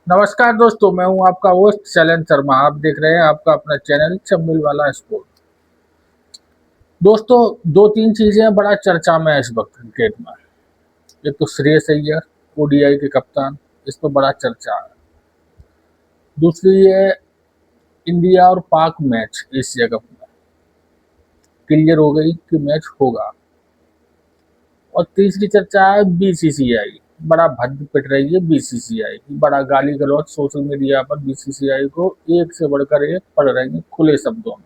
नमस्कार दोस्तों, मैं हूं आपका होस्ट शैलेंद्र शर्मा। आप देख रहे हैं आपका अपना चैनल चम्बिल वाला स्पोर्ट। दोस्तों, दो तीन चीजें बड़ा चर्चा में है इस वक्त क्रिकेट में। एक तो श्रेयस अय्यर, ओडीआई के कप्तान, इस पर बड़ा चर्चा है। दूसरी है इंडिया और पाक मैच एशिया कप में, क्लियर हो गई कि मैच होगा। और तीसरी चर्चा है बीसीसीआई, बड़ा भद्द पिट रही है बीसीसीआई की, बड़ा गाली गलौज सोशल मीडिया पर बीसीसीआई को एक से बढ़कर एक पढ़ रही है खुले शब्दों में।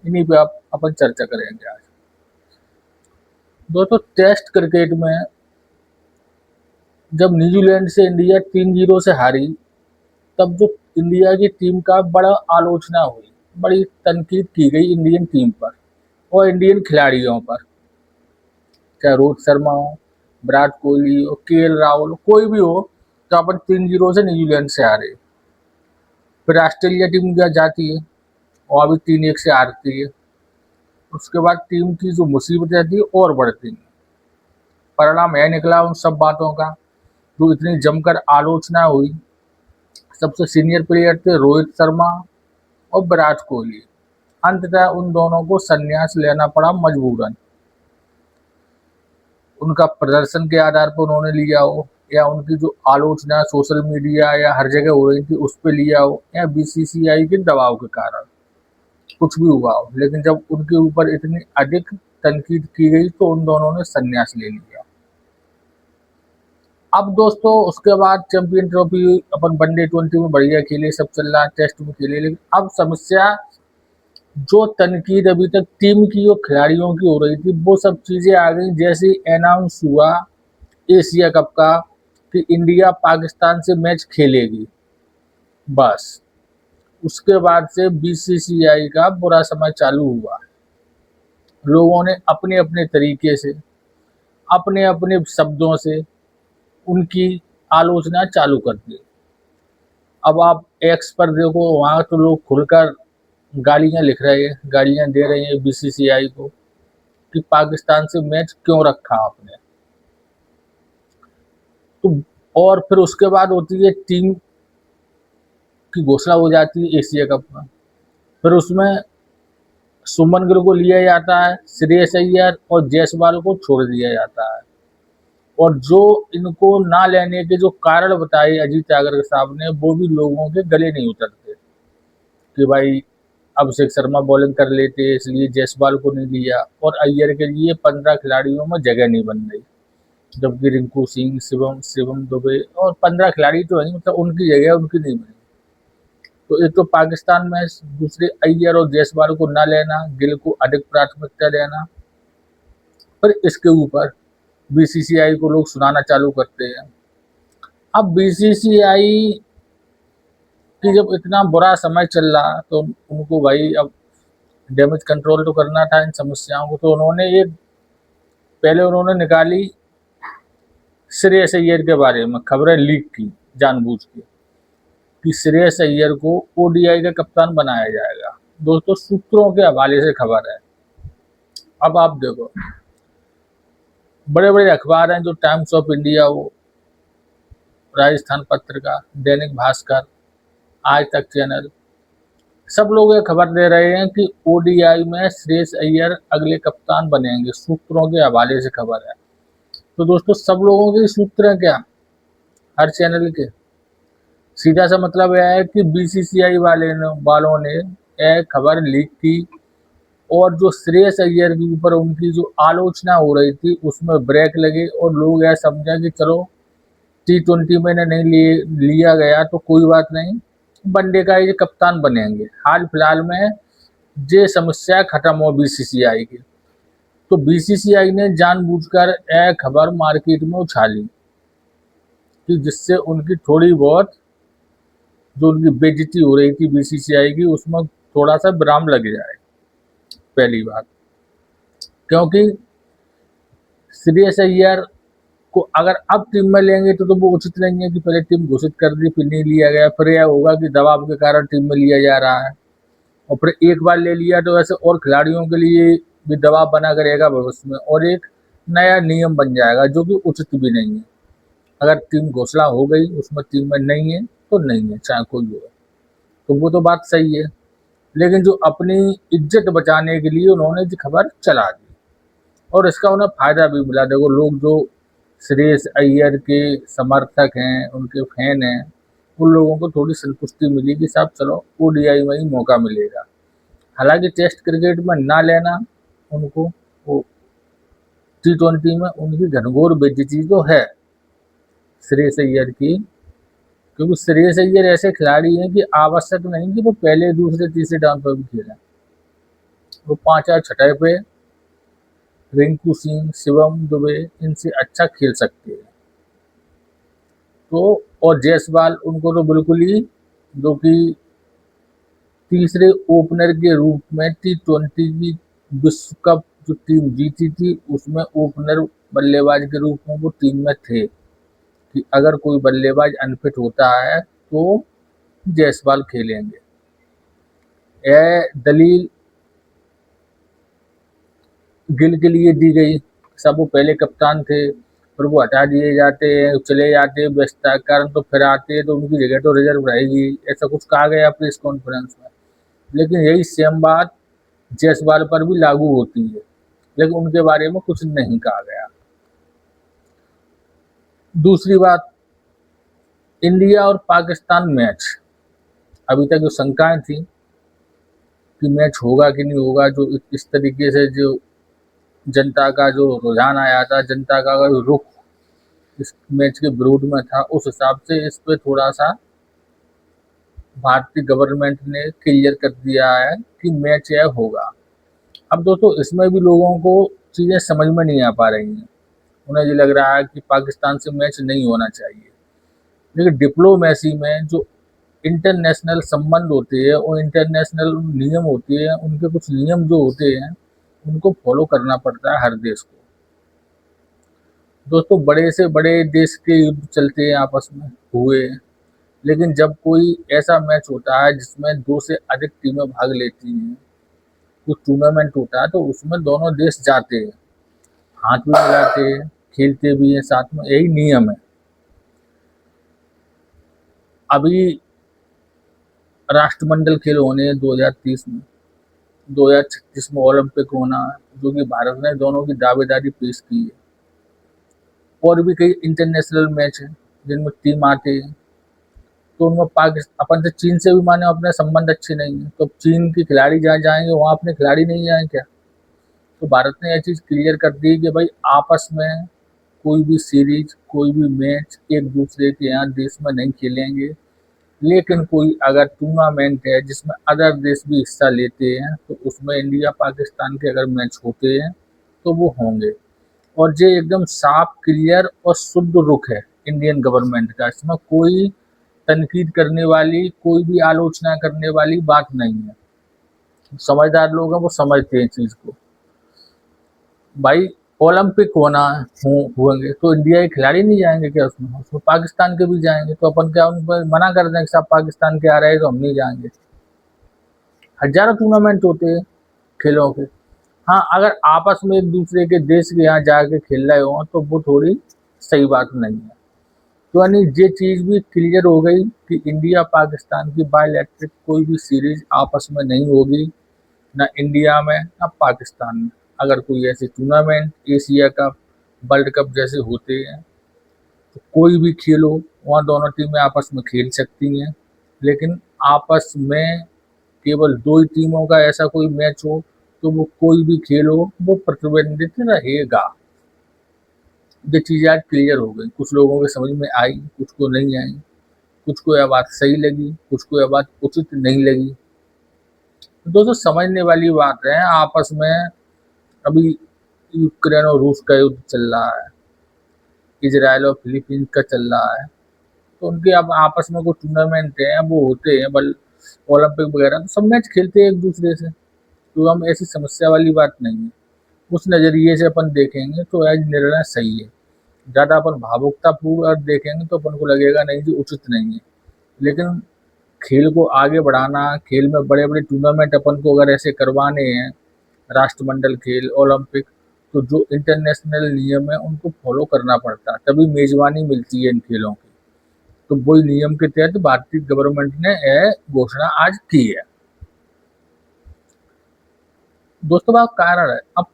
इन्हीं पे आप अपन चर्चा करेंगे आज। दोस्तों, टेस्ट क्रिकेट में जब न्यूजीलैंड से इंडिया 3-0 से हारी, तब जो इंडिया की टीम का बड़ा आलोचना हुई, बड़ी तनकीद की गई इंडियन टीम पर और इंडियन खिलाड़ियों पर, चाहे रोहित शर्मा हो, विराट कोहली हो, केएल राहुल, कोई भी हो। तो अपन 3-0 से न्यूजीलैंड से हारे, फिर ऑस्ट्रेलिया टीम क्या जाती है और अभी 3-1 से हारती है। उसके बाद टीम की जो मुसीबतें थी और बढ़ती हैं। परिणाम यह निकला उन सब बातों का, जो इतनी जमकर आलोचना हुई। सबसे सीनियर प्लेयर थे रोहित शर्मा और विराट कोहली। अंततः उन दोनों को संन्यास लेना पड़ा मजबूरन। उनका प्रदर्शन के आधार पर उन्होंने लिया हो, या उनकी जो आलोचना सोशल मीडिया या हर जगह हो रही थी उस पर लिया हो, या बीसीसीआई के दबाव के कारण, कुछ भी हुआ हो, लेकिन जब उनके ऊपर इतनी अधिक तनकीद की गई तो उन दोनों ने संन्यास ले लिया। अब दोस्तों, उसके बाद चैंपियन ट्रॉफी अपन वनडे 20 में बढ़िया खेले, सब चल रहा है, टेस्ट में खेले, लेकिन अब समस्या, जो तनकीद अभी तक टीम की और खिलाड़ियों की हो रही थी, वो सब चीजें आ गई। जैसे अनाउंस हुआ एशिया कप का कि इंडिया पाकिस्तान से मैच खेलेगी, बस उसके बाद से बीसीसीआई का बुरा समय चालू हुआ। लोगों ने अपने अपने तरीके से, अपने अपने शब्दों से उनकी आलोचना चालू कर दी। अब आप एक्स पर देखो, वहां तो लोग खुलकर गालियां लिख रहे हैं, गालियां दे रहे हैं बीसीसीआई को कि पाकिस्तान से मैच क्यों रखा आपने। तो और फिर उसके बाद होती है टीम की घोषणा हो जाती है एशिया कप में। फिर उसमें सुमन गिल को लिया जाता है, श्रेयस अय्यर और जायसवाल को छोड़ दिया जाता है। और जो इनको ना लेने के जो कारण बताए अजीत अग्रवाल साहब ने, वो भी लोगों के गले नहीं उतरते कि भाई अभिषेक शर्मा बॉलिंग कर लेते इसलिए जायसवाल को नहीं लिया, और अय्यर के लिए 15 खिलाड़ियों में जगह नहीं बन रही, जबकि रिंकू सिंह, शिवम शिवम दुबे और 15 खिलाड़ी तो है, मतलब उनकी जगह उनकी नहीं बनी। तो एक तो पाकिस्तान में, दूसरे अय्यर और जायसवाल को ना लेना, गिल को अधिक प्राथमिकता देना, फिर इसके ऊपर बीसीसीआई को लोग सुनाना चालू करते हैं। अब बीसीसीआई की जब इतना बुरा समय चल रहा, तो उनको भाई अब डैमेज कंट्रोल तो करना था इन समस्याओं को। तो उन्होंने एक, पहले उन्होंने निकाली श्रेयस अय्यर के बारे में खबरें लीक की जानबूझ के, कि श्रेयस अय्यर को ओडीआई का कप्तान बनाया जाएगा। दोस्तों, सूत्रों के हवाले से खबर है। अब आप देखो, बड़े बड़े अखबार हैं, जो टाइम्स ऑफ इंडिया हो, राजस्थान पत्रिका, दैनिक भास्कर, आज तक चैनल, सब लोग ये खबर दे रहे हैं कि ओडीआई में श्रेयस अय्यर अगले कप्तान बनेंगे। सूत्रों के हवाले से खबर है। तो दोस्तों, सब लोगों के सूत्र हैं क्या, हर चैनल के? सीधा सा मतलब यह है कि बीसीसीआई वालों ने यह खबर लीक की, और जो श्रेयस अय्यर के ऊपर उनकी जो आलोचना हो रही थी उसमें ब्रेक लगे, और लोग यह समझे कि चलो T20 में नहीं लिया गया तो कोई बात नहीं, वनडे का ये कप्तान बनेंगे, हाल फिलहाल में ये समस्या खत्म हो बीसीसीआई की। तो बीसीसीआई ने जानबूझकर यह खबर मार्केट में उछाली कि जिससे उनकी थोड़ी बहुत, जो उनकी बेइज्जती हो रही थी बीसीसीआई की, उसमें थोड़ा सा विराम लग जाए। पहली बात, क्योंकि श्रेयस अय्यर को अगर अब टीम में लेंगे तो वो उचित नहीं है कि पहले टीम घोषित कर दी फिर नहीं लिया गया, फिर यह होगा कि दबाव के कारण टीम में लिया जा रहा है, और फिर एक बार ले लिया तो ऐसे और खिलाड़ियों के लिए भी दबाव बना करेगा भविष्य में, और एक नया नियम बन जाएगा जो कि उचित भी नहीं है। अगर टीम घोषणा हो गई उसमें टीम में नहीं है तो नहीं है, चाहे कोई हो, तो वो तो बात सही है। लेकिन जो अपनी इज्जत बचाने के लिए उन्होंने जो खबर चला दी और इसका उन्हें फायदा भी मिला। देखो, लोग जो श्रेयस अय्यर के समर्थक हैं, उनके फैन हैं, उन लोगों को थोड़ी संतुष्टि मिली कि साहब चलो ओडीआई में ही मौका मिलेगा। हालांकि टेस्ट क्रिकेट में ना लेना उनको, वो T20 में उनकी घनघोर बेइज्जती तो है श्रेयस अय्यर की, क्योंकि श्रेयस अय्यर ऐसे खिलाड़ी हैं कि आवश्यक नहीं कि वो पहले दूसरे तीसरे डाउन पर भी खेलें, वो 5 या 6 पे रिंकू सिंह, शिवम दुबे इनसे अच्छा खेल सकते हैं। तो और जायसवाल उनको तो बिल्कुल ही, जो कि तीसरे ओपनर के रूप में T20 की विश्व कप जो टीम जीती थी उसमें ओपनर बल्लेबाज के रूप में वो टीम में थे कि अगर कोई बल्लेबाज अनफिट होता है तो जायसवाल खेलेंगे। यह दलील गिल के लिए दी गई। सब वो पहले कप्तान थे, फिर वो हटा दिए जाते हैं, चले जाते हैं व्यस्तता के कारण, तो फिर आते हैं तो उनकी जगह तो रिजर्व रहेगी, ऐसा कुछ कहा गया प्रेस कॉन्फ्रेंस में। लेकिन यही सेम बात जायसवाल पर भी लागू होती है, लेकिन उनके बारे में कुछ नहीं कहा गया। दूसरी बात, इंडिया और पाकिस्तान मैच, अभी तक जो शंकाएं थी कि मैच होगा कि नहीं होगा, जो इस तरीके से जो जनता का जो रुझान आया था, जनता का रुख इस मैच के विरोध में था, उस हिसाब से इस पे थोड़ा सा भारतीय गवर्नमेंट ने क्लियर कर दिया है कि मैच यह होगा। अब दोस्तों, इसमें भी लोगों को चीज़ें समझ में नहीं आ पा रही हैं। उन्हें ये लग रहा है कि पाकिस्तान से मैच नहीं होना चाहिए, लेकिन डिप्लोमेसी में जो इंटरनेशनल संबंध होते हैं और इंटरनेशनल नियम होते हैं, उनके कुछ नियम जो होते हैं उनको फॉलो करना पड़ता है हर देश को। दोस्तों, बड़े से बड़े देश के युद्ध चलते हैं आपस में हुए, लेकिन जब कोई ऐसा मैच होता है जिसमें 2 से अधिक टीमें भाग लेती हैं, कुछ टूर्नामेंट होता है, तो उसमें दोनों देश जाते हैं, हाथ भी मिलाते हैं, खेलते भी हैं साथ में, यही नियम है। अभी राष्ट्रमंडल खेल होने हैं 2030 में, 2036 में ओलंपिक होना है, जो कि भारत ने दोनों की दावेदारी पेश की है। और भी कई इंटरनेशनल मैच हैं जिनमें टीम आते हैं, तो उनमें पाकिस्तान, अपन से चीन से भी माने अपने संबंध अच्छे नहीं है, तो चीन के खिलाड़ी जहाँ जाएंगे वहाँ अपने खिलाड़ी नहीं जाएंगे क्या? तो भारत ने यह चीज़ क्लियर कर दी कि भाई आपस में कोई भी सीरीज, कोई भी मैच एक दूसरे के यहाँ देश में नहीं खेलेंगे, लेकिन कोई अगर टूर्नामेंट है जिसमें अदर देश भी हिस्सा लेते हैं तो उसमें इंडिया पाकिस्तान के अगर मैच होते हैं तो वो होंगे। और ये एकदम साफ, क्लियर और शुद्ध रुख है इंडियन गवर्नमेंट का, इसमें कोई तनकीद करने वाली, कोई भी आलोचना करने वाली बात नहीं है। समझदार लोग हैं वो समझते हैं चीज़ को। भाई, ओलंपिक होंगे तो इंडिया के खिलाड़ी नहीं जाएंगे क्या? उसमें पाकिस्तान के भी जाएंगे, तो अपन क्या उन पर मना कर दें कि साहब पाकिस्तान के आ रहे हैं तो हम नहीं जाएंगे? हजारों टूर्नामेंट होते हैं खेलों के। हाँ, अगर आपस में एक दूसरे के देश के यहाँ जाके खेल रहे हो तो वो थोड़ी सही बात नहीं है। तो यानी ये चीज़ भी क्लियर हो गई कि इंडिया पाकिस्तान की बायलैटरिक कोई भी सीरीज आपस में नहीं होगी, ना इंडिया में ना पाकिस्तान में। अगर कोई ऐसे tournament, Asia cup, world cup जैसे होते हैं, तो कोई भी खेल हो वहाँ दोनों टीमें आपस में खेल सकती हैं, लेकिन आपस में केवल 2 ही टीमों का ऐसा कोई मैच हो तो वो कोई भी खेल हो वो प्रतिबंधित रहेगा। ये चीज़ आज क्लियर हो गई, कुछ लोगों के समझ में आई, कुछ को नहीं आई, कुछ को यह बात सही लगी, कुछ को यह बात उचित नहीं लगी। तो दोस्तों, समझने वाली बात है। आपस में अभी यूक्रेन और रूस का युद्ध चल रहा है, इजराइल और फिलीपींस का चल रहा है, तो उनके अब आपस में कोई टूर्नामेंट है वो होते हैं, बल ओलंपिक वगैरह, तो सब मैच खेलते हैं एक दूसरे से, तो हम ऐसी समस्या वाली बात नहीं है। उस नज़रिए से अपन देखेंगे तो आज निर्णय सही है। ज़्यादा अपन भावुकतापूर्वक देखेंगे तो अपन को लगेगा नहीं कि उचित नहीं है। लेकिन खेल को आगे बढ़ाना, खेल में बड़े बड़े टूर्नामेंट अपन को अगर ऐसे करवाने हैं, राष्ट्रमंडल खेल, ओलंपिक, तो जो इंटरनेशनल नियम है उनको फॉलो करना पड़ता है, तभी मेजबानी मिलती है इन खेलों की। तो वही नियम के तहत भारतीय गवर्नमेंट ने यह घोषणा आज की है। दोस्तों बात कारण है, अब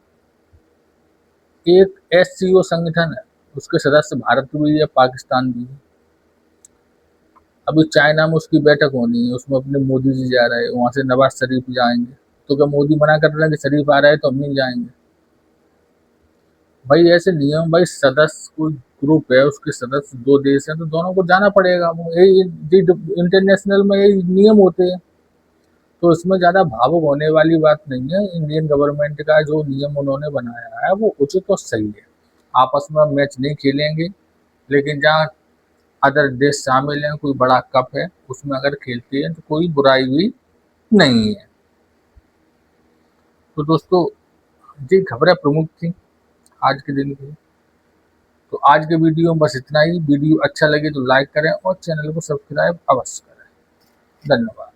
एक एससीओ संगठन है, उसके सदस्य भारत भी है, पाकिस्तान भी है। अभी चाइना में उसकी बैठक होनी है, उसमें अपने मोदी जी जा रहे हैं, वहां से नवाज शरीफ जाएंगे। तो क्या मोदी मना कर रहे हैं कि शरीफ आ रहा है तो हम नहीं जाएंगे? भाई ऐसे नियम, भाई सदस्य कोई ग्रुप है, उसके सदस्य दो देश हैं, तो दोनों को जाना पड़ेगा। इंटरनेशनल में यही नियम होते हैं, तो इसमें ज्यादा भावुक होने वाली बात नहीं है। इंडियन गवर्नमेंट का जो नियम उन्होंने बनाया है वो उचित और सही है। आपस में मैच नहीं खेलेंगे, लेकिन जहाँ अदर देश शामिल हैं, कोई बड़ा कप है, उसमें अगर खेलते हैं तो कोई बुराई भी नहीं है। तो दोस्तों जी खबरें प्रमुख थी आज के दिन की। तो आज के वीडियो में बस इतना ही। वीडियो अच्छा लगे तो लाइक करें और चैनल को सब्सक्राइब अवश्य करें। धन्यवाद।